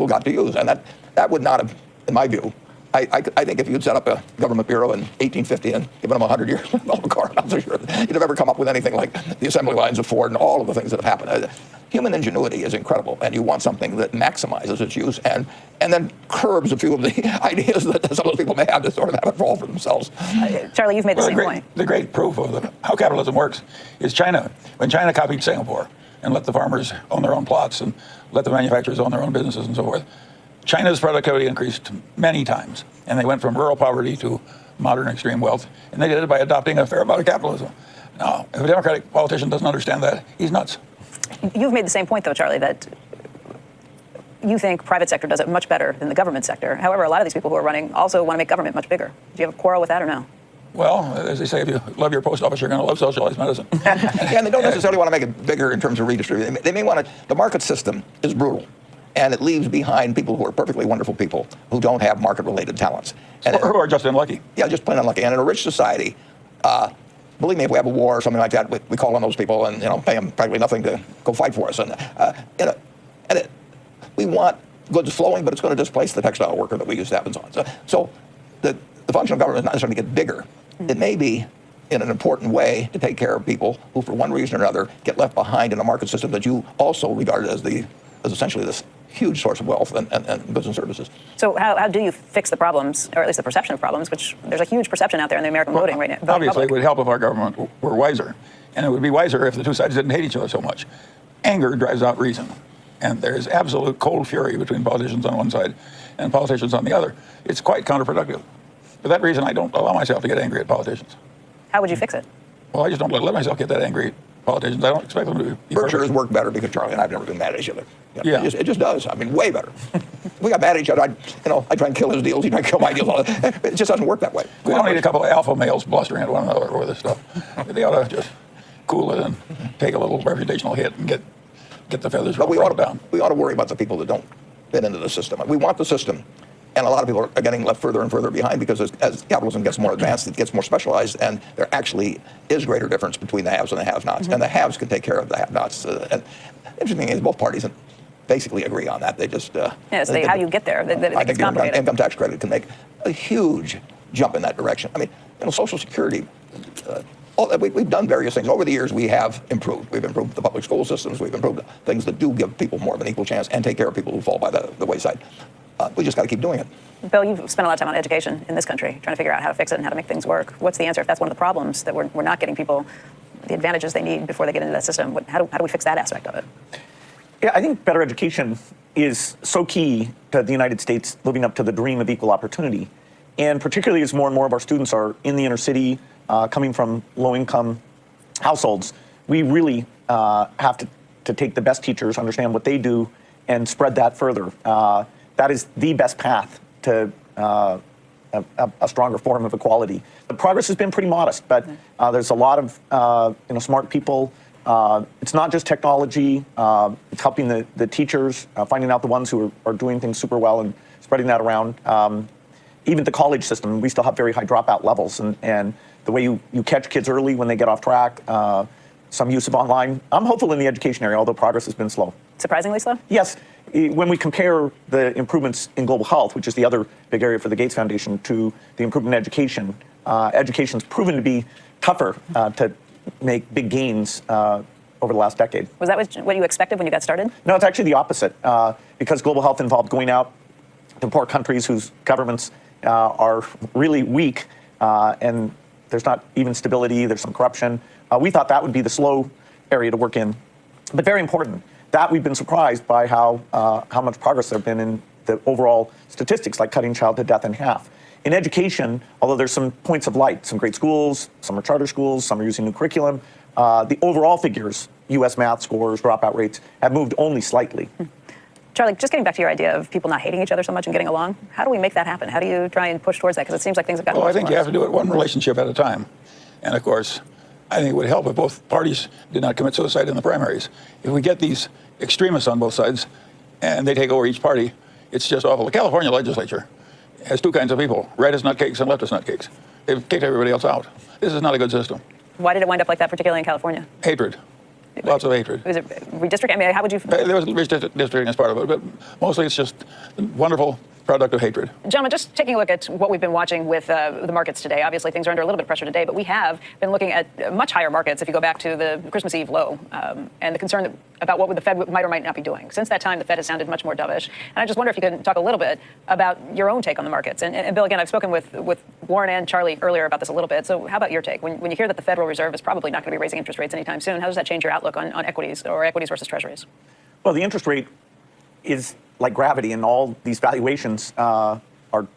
got to use. And that would not have, in my view, I think if you'd set up a government bureau in 1850 and given them 100 years to develop a car, I'm not so sure you'd have ever come up with anything like the assembly lines of Ford and all of the things that have happened. Human ingenuity is incredible, and you want something that maximizes its use and then curbs a few of the ideas that some of those people may have to sort of have it fall for themselves. Charlie, you've made the same point. The great proof of how capitalism works is China. When China copied Singapore and let the farmers own their own plots and let the manufacturers own their own businesses and so forth, China's productivity increased many times, and they went from rural poverty to modern extreme wealth, and they did it by adopting a fair amount of capitalism. Now, if a Democratic politician doesn't understand that, he's nuts. You've made the same point, though, Charlie, that you think private sector does it much better than the government sector. However, a lot of these people who are running also want to make government much bigger. Do you have a quarrel with that or no? Well, as they say, if you love your post office, you're going to love socialized medicine. Yeah, and they don't necessarily want to make it bigger in terms of redistributing. They may want to, the market system is brutal. And it leaves behind people who are perfectly wonderful people who don't have market-related talents. And or who are just unlucky. Yeah, just plain unlucky. And in a rich society, believe me, if we have a war or something like that, we call on those people and pay them practically nothing to go fight for us. We want goods flowing, but it's going to displace the textile worker that we used to have and so on. So the function of government is not necessarily to get bigger. It may be in an important way to take care of people who, for one reason or another, get left behind in a market system that you also regard as essentially this huge source of wealth and goods and services. So how do you fix the problems, or at least the perception of problems, which there's a huge perception out there in the American voting right now? Obviously, it would help if our government were wiser. And it would be wiser if the two sides didn't hate each other so much. Anger drives out reason. And there's absolute cold fury between politicians on one side and politicians on the other. It's quite counterproductive. For that reason, I don't allow myself to get angry at politicians. How would you fix it? Well, I just don't let myself get that angry at politicians. I don't expect them to be Berkshire has worked better because Charlie and I have never been mad at each other. Yeah. It just does. I mean, way better. We got mad at each other. I try and kill his deals. He try and kill my deals. It just doesn't work that way. We don't need a couple of alpha males blustering at one another over this stuff. They ought to just cool it and take a little reputational hit and get the feathers rolled down. We ought to worry about the people that don't fit into the system. We want the system. And a lot of people are getting left further and further behind because as capitalism gets more advanced, it gets more specialized, and there actually is greater difference between the haves and the have-nots. Mm-hmm. And the haves can take care of the have-nots. And the interesting thing is both parties basically agree on that. They just... how do you get there? I think the income tax credit can make a huge jump in that direction. I mean, Social Security... we've done various things. Over the years, we have improved. We've improved the public school systems. We've improved things that do give people more of an equal chance and take care of people who fall by the wayside. We just got to keep doing it. Bill, you've spent a lot of time on education in this country, trying to figure out how to fix it and how to make things work. What's the answer if that's one of the problems, that we're not getting people the advantages they need before they get into that system? How do we fix that aspect of it? Yeah, I think better education is so key to the United States living up to the dream of equal opportunity. And particularly as more and more of our students are in the inner city, coming from low-income households, we really have to take the best teachers, understand what they do, and spread that further. That is the best path to a stronger form of equality. The progress has been pretty modest, but there's a lot of smart people. It's not just technology. It's helping the teachers, finding out the ones who are doing things super well and spreading that around. Even the college system, we still have very high dropout levels, and the way you catch kids early when they get off track, some use of online. I'm hopeful in the education area, although progress has been slow. Surprisingly slow? Yes. When we compare the improvements in global health, which is the other big area for the Gates Foundation, to the improvement in education, education's proven to be tougher to make big gains over the last decade. Was that what you expected when you got started? No, it's actually the opposite. Because global health involved going out to poor countries whose governments are really weak, and there's not even stability, there's some corruption. We thought that would be the slow area to work in, but very important. That we've been surprised by how much progress there have been in the overall statistics, like cutting childhood death in half. In education, although there's some points of light, some great schools, some are charter schools, some are using new curriculum, the overall figures, U.S. math scores, dropout rates, have moved only slightly. Charlie, just getting back to your idea of people not hating each other so much and getting along, how do we make that happen? How do you try and push towards that? Because it seems like things have gotten worse. Well, I think you have worse. to do it one relationship at a time. And of course, I think it would help if both parties did not commit suicide in the primaries. If we get these extremists on both sides and they take over each party, it's just awful. The California legislature has two kinds of people, rightist nutcakes and leftist nutcakes. They've kicked everybody else out. This is not a good system. Why did it wind up like that, particularly in California? Hatred. Lots of hatred. Was it redistricting? I mean, how would you? There was redistricting as part of it, but mostly it's just wonderful product of hatred. Gentlemen, just taking a look at what we've been watching with the markets today. Obviously, things are under a little bit of pressure today, but we have been looking at much higher markets if you go back to the Christmas Eve low and the concern about what the Fed might or might not be doing. Since that time, the Fed has sounded much more dovish. And I just wonder if you could talk a little bit about your own take on the markets. And Bill, again, I've spoken with Warren and Charlie earlier about this a little bit. So how about your take? When you hear that the Federal Reserve is probably not going to be raising interest rates anytime soon, how does that change your outlook on equities or equities versus treasuries? Well, the interest rate is like gravity, and all these valuations are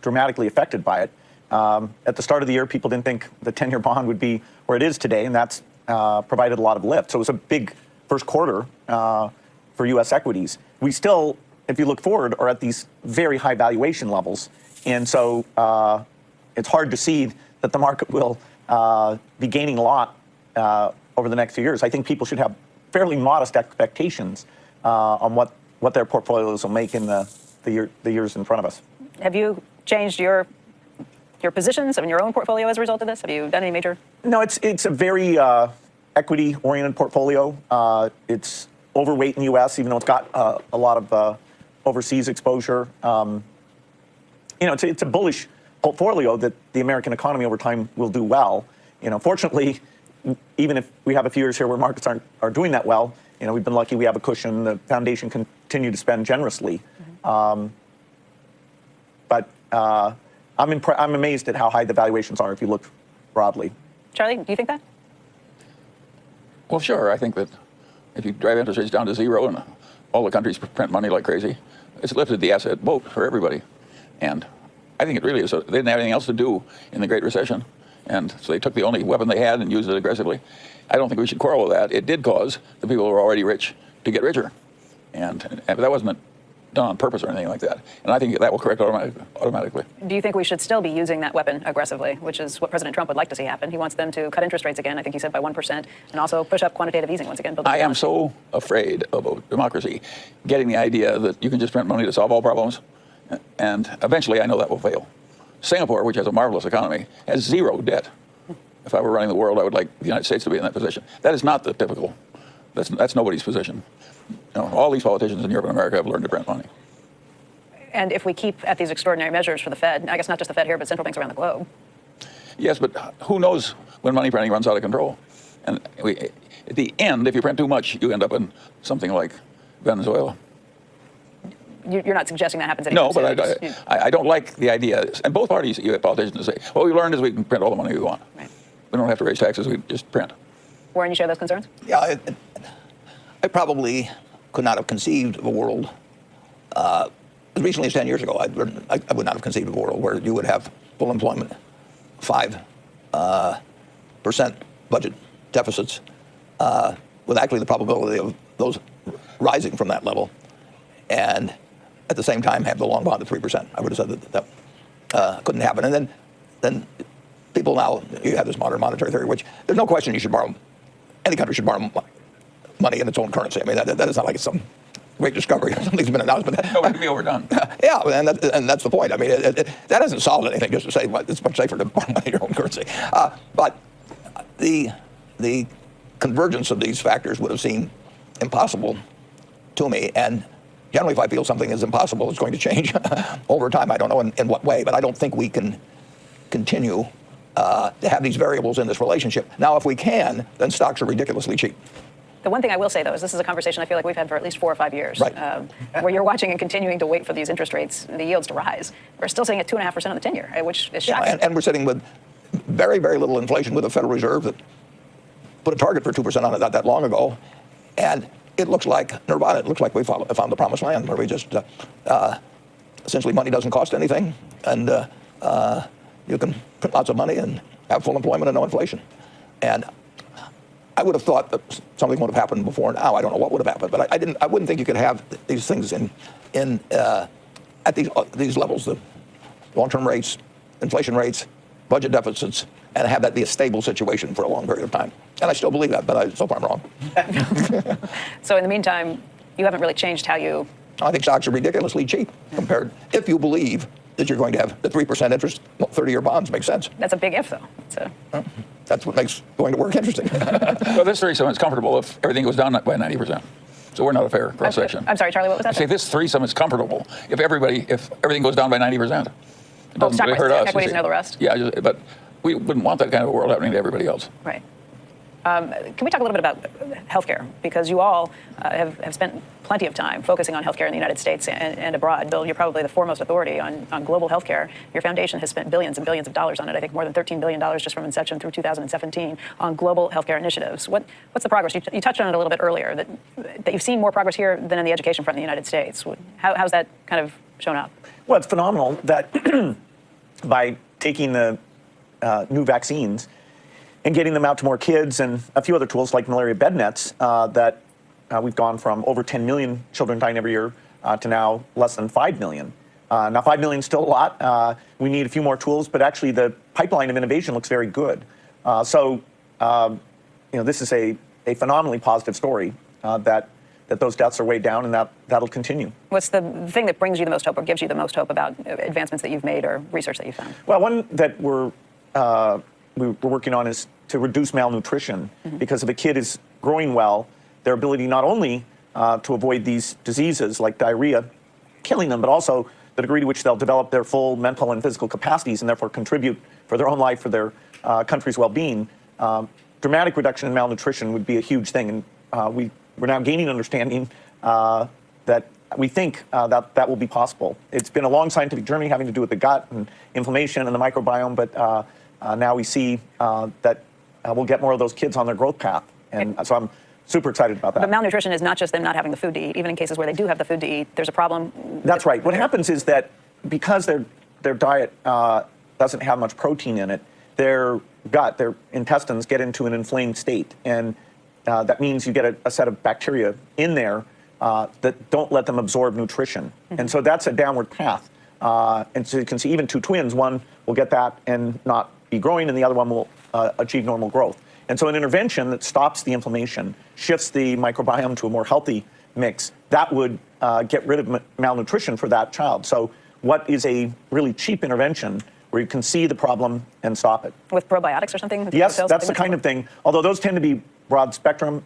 dramatically affected by it. At the start of the year, people didn't think the 10-year bond would be where it is today, and that's provided a lot of lift. So it was a big first quarter for U.S. equities. We still, if you look forward, are at these very high valuation levels. And so it's hard to see that the market will be gaining a lot over the next few years. I think people should have fairly modest expectations on what their portfolios will make in the years in front of us. Have you changed your positions in your own portfolio as a result of this? Have you done any major? No, it's a very equity-oriented portfolio. It's overweight in the U.S., even though it's got a lot of overseas exposure. It's a bullish portfolio that the American economy over time will do well. Fortunately, even if we have a few years here where markets are doing that well, we've been lucky we have a cushion. The foundation continue to spend generously. But I'm amazed at how high the valuations are if you look broadly. Charlie, do you think that? Well, sure. I think that if you drive interest rates down to zero and all the countries print money like crazy, it's lifted the asset boat for everybody. And I think it really is. They didn't have anything else to do in the Great Recession. And so they took the only weapon they had and used it aggressively. I don't think we should quarrel with that. It did cause the people who were already rich to get richer. And that wasn't done on purpose or anything like that. And I think that will correct automatically. Do you think we should still be using that weapon aggressively, which is what President Trump would like to see happen? He wants them to cut interest rates again, I think he said by 1%, and also push up quantitative easing once again. I am so afraid of democracy getting the idea that you can just print money to solve all problems. And eventually I know that will fail. Singapore, which has a marvelous economy, has zero debt. If I were running the world, I would like the United States to be in that position. That is not the typical. That's nobody's position. All these politicians in Europe and America have learned to print money. And if we keep at these extraordinary measures for the Fed, I guess not just the Fed here, but central banks around the globe. Yes, but who knows when money printing runs out of control? And at the end, if you print too much, you end up in something like Venezuela. You're not suggesting that happens anytime soon? No, but I don't like the idea. And both parties, you have politicians that say, what we learned is we can print all the money we want. Right. We don't have to raise taxes, we just print. Warren, you share those concerns? Yeah, I probably could not have conceived of a world, as recently as 10 years ago, I would not have conceived of a world where you would have full employment, 5% budget deficits, with actually the probability of those rising from that level, and at the same time have the long bond at 3%. I would have said that couldn't happen. And then people now, you have this modern monetary theory, which there's no question you should borrow, any country should borrow money in its own currency. I mean, that is not like it's some great discovery or something's been announced. But no, it can be overdone. Yeah, and that's the point. I mean, that hasn't solved anything, just to say it's much safer to borrow money in your own currency. But the convergence of these factors would have seemed impossible to me. And generally, if I feel something is impossible, it's going to change over time. I don't know in what way, but I don't think we can continue to have these variables in this relationship. Now, if we can, then stocks are ridiculously cheap. The one thing I will say, though, is this is a conversation I feel like we've had for at least 4 or 5 years, right. Where you're watching and continuing to wait for these interest rates, the yields to rise. We're still sitting at 2.5% on the 10-year, which is shocking. And we're sitting with very, very little inflation with the Federal Reserve that put a target for 2% on it not that long ago. And it looks like nirvana. It looks like we found the promised land where we just essentially money doesn't cost anything, and you can print lots of money and have full employment and no inflation. And I would have thought that something would have happened before now. I don't know what would have happened, but I wouldn't think you could have these things at these levels, the long-term rates, inflation rates, budget deficits, and have that be a stable situation for a long period of time. And I still believe that, but so far I'm wrong. So in the meantime, you haven't really changed how you... I think stocks are ridiculously cheap compared, if you believe that you're going to have the 3% interest, 30-year bonds make sense. That's a big if, though. that's what makes going to work interesting. Well, this threesome is comfortable if everything goes down by 90%. So we're not a fair cross section. I'm sorry, Charlie, what was that? I say this threesome is comfortable if everything goes down by 90%. It doesn't stock really hurt us. equities you see. know the rest? Yeah, but we wouldn't want that kind of a world happening to everybody else. Right. Can we talk a little bit about healthcare? Because you all have spent plenty of time focusing on healthcare in the United States and abroad. Bill, you're probably the foremost authority on global healthcare. Your foundation has spent billions and billions of dollars on it. I think more than $13 billion just from inception through 2017 on global healthcare initiatives. What's the progress? You touched on it a little bit earlier, that you've seen more progress here than in the education front in the United States. How's that kind of shown up? Well, it's phenomenal that by taking the new vaccines and getting them out to more kids and a few other tools like malaria bed nets, that we've gone from over 10 million children dying every year to now less than 5 million. Now 5 million is still a lot. We need a few more tools, but actually the pipeline of innovation looks very good. This is a phenomenally positive story that those deaths are way down, and that'll continue. What's the thing that brings you the most hope or gives you the most hope about advancements that you've made or research that you've found? Well, one that we're working on is to reduce malnutrition, because if a kid is growing well, their ability not only to avoid these diseases like diarrhea, killing them, but also the degree to which they'll develop their full mental and physical capacities and therefore contribute for their own life, for their country's well-being. Dramatic reduction in malnutrition would be a huge thing, and we're now gaining understanding that we think that will be possible. It's been a long scientific journey having to do with the gut and inflammation and the microbiome, but now we see that we'll get more of those kids on their growth path. And so I'm super excited about that. But malnutrition is not just them not having the food to eat. Even in cases where they do have the food to eat, there's a problem. That's right. What happens is that because their diet doesn't have much protein in it, their gut, their intestines get into an inflamed state. And that means you get a set of bacteria in there that don't let them absorb nutrition. And so that's a downward path. And so you can see even two twins, one will get that and not be growing, and the other one will achieve normal growth. And so an intervention that stops the inflammation, shifts the microbiome to a more healthy mix, that would get rid of malnutrition for that child. So what is a really cheap intervention where you can see the problem and stop it? With probiotics or something? Yes, that's the kind of thing. Although those tend to be broad spectrum,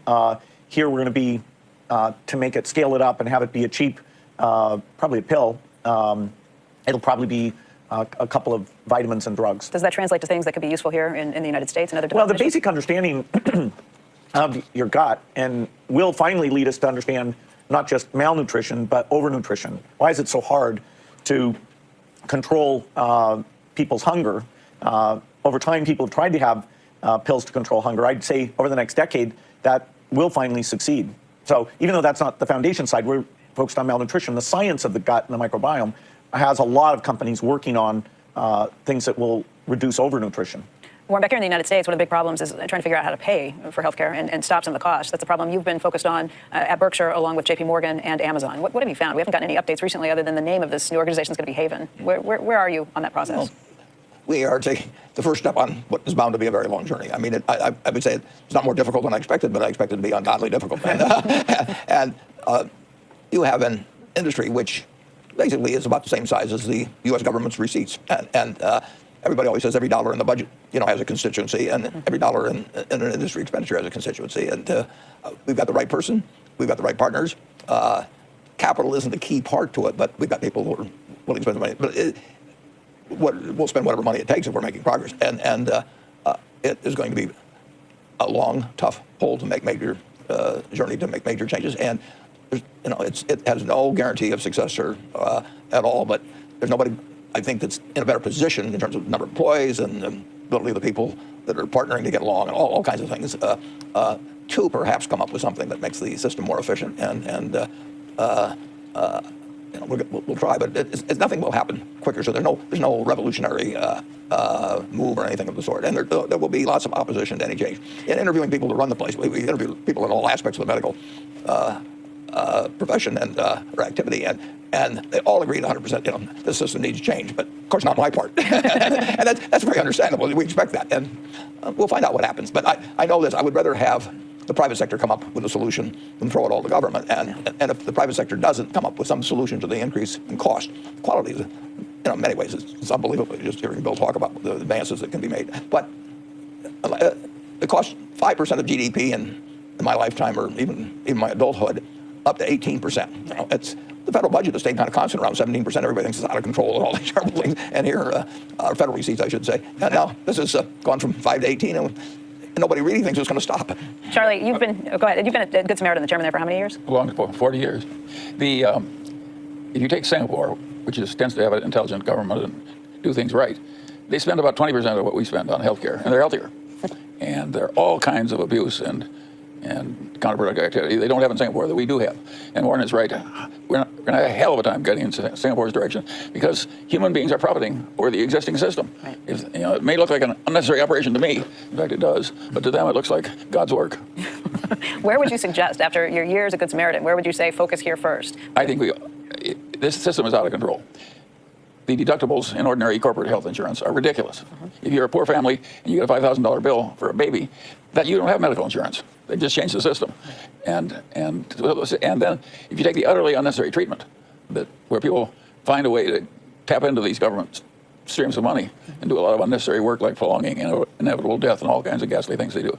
here we're going to be, to make it, scale it up and have it be a cheap, probably a pill, it'll probably be a couple of vitamins and drugs. Does that translate to things that could be useful here in the United States and other Well, the developed nations? basic understanding of your gut and will finally lead us to understand not just malnutrition, but overnutrition. Why is it so hard to control people's hunger? Over time, people have tried to have pills to control hunger. I'd say over the next decade, that will finally succeed. So even though that's not the foundation side, we're focused on malnutrition. The science of the gut and the microbiome has a lot of companies working on things that will reduce overnutrition. Warren, back here in the United States, one of the big problems is trying to figure out how to pay for healthcare and stop some of the costs. That's a problem you've been focused on at Berkshire, along with JP Morgan and Amazon. What have you found? We haven't gotten any updates recently other than the name of this new organization is going to be Haven. Where are you on that process? Well, we are taking the first step on what is bound to be a very long journey. I mean, I would say it's not more difficult than I expected, but I expected it to be ungodly difficult. And you have an industry which basically is about the same size as the U.S. government's receipts. And everybody always says every dollar in the budget, has a constituency, and every dollar in an industry expenditure has a constituency. And we've got the right person, we've got the right partners. Capital isn't the key part to it, but we've got people who are willing to spend the money. But we'll spend whatever money it takes if we're making progress. And it is going to be a long, tough pull to make major journey to make major changes. And it has no guarantee of success at all. But there's nobody, I think, that's in a better position in terms of number of employees and the ability of the people that are partnering to get along and all kinds of things to perhaps come up with something that makes the system more efficient. We'll try, but nothing will happen quicker. So there's no revolutionary move or anything of the sort. And there will be lots of opposition to any change. In interviewing people to run the place, we interview people in all aspects of the medical profession and or activity, and they all agreed 100%. The system needs change, but of course not my part, and that's very understandable. We expect that, and we'll find out what happens. But I know this: I would rather have the private sector come up with a solution than throw it all to government. And if the private sector doesn't come up with some solution to the increase in cost, quality is, in many ways, it's unbelievable. Just hearing Bill talk about the advances that can be made. But it costs 5% of GDP in my lifetime, or even my adulthood, up to 18%. You know, it's the federal budget has stayed kind of constant around 17%. Everybody thinks it's out of control and all these terrible things. And here, our federal receipts, I should say. And now this has gone from 5 to 18, and nobody really thinks it's going to stop. Charlie, you've been go ahead. You've been a Good Samaritan, the chairman there, for how many years? Long, 40 years. If you take Singapore, which tends to have an intelligent government and do things right, they spend about 20% of what we spend on healthcare, and they're healthier. And there are all kinds of abuse and counterproductive activity they don't have in Singapore that we do have. And Warren is right. We're going to have a hell of a time getting in Singapore's direction because human beings are profiting over the existing system. Right. It may look like an unnecessary operation to me. In fact, it does. But to them, it looks like God's work. Where would you suggest, after your years of Good Samaritan, where would you say focus here first? I think this system is out of control. The deductibles in ordinary corporate health insurance are ridiculous. If you're a poor family and you get a $5,000 bill for a baby, that you don't have medical insurance. They just changed the system. And then if you take the utterly unnecessary treatment, where people find a way to tap into these government streams of money and do a lot of unnecessary work like prolonging inevitable death and all kinds of ghastly things they do.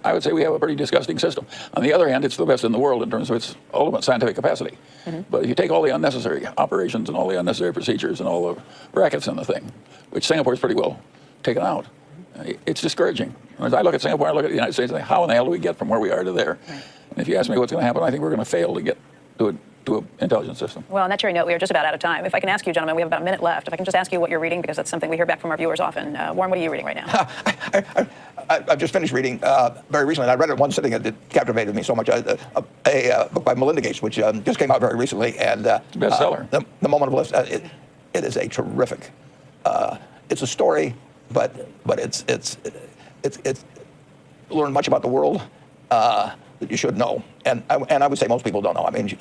I would say we have a pretty disgusting system. On the other hand, it's the best in the world in terms of its ultimate scientific capacity. But if you take all the unnecessary operations and all the unnecessary procedures and all the rackets in the thing, which Singapore's pretty well taken out, it's discouraging. As I look at Singapore, I look at the United States, and I think, how in the hell do we get from where we are to there? Right. And if you ask me what's going to happen, I think we're going to fail to get to an intelligence system. Well, on that cheery note, we are just about out of time. If I can ask you, gentlemen, we have about a minute left. If I can just ask you what you're reading, because that's something we hear back from our viewers often. Warren, what are you reading right now? I've just finished reading very recently, and I read it in one sitting, and it captivated me so much. A book by Melinda Gates, which just came out very recently, and bestseller. The Moment of Bliss. It is a terrific. It's a story, but it's learn much about the world that you should know, and I would say most people don't know. I mean,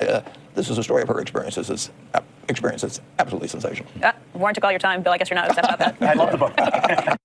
this is a story of her experiences. It's absolutely sensational. Warren took all your time. Bill, I guess you're not upset about that. I love the book.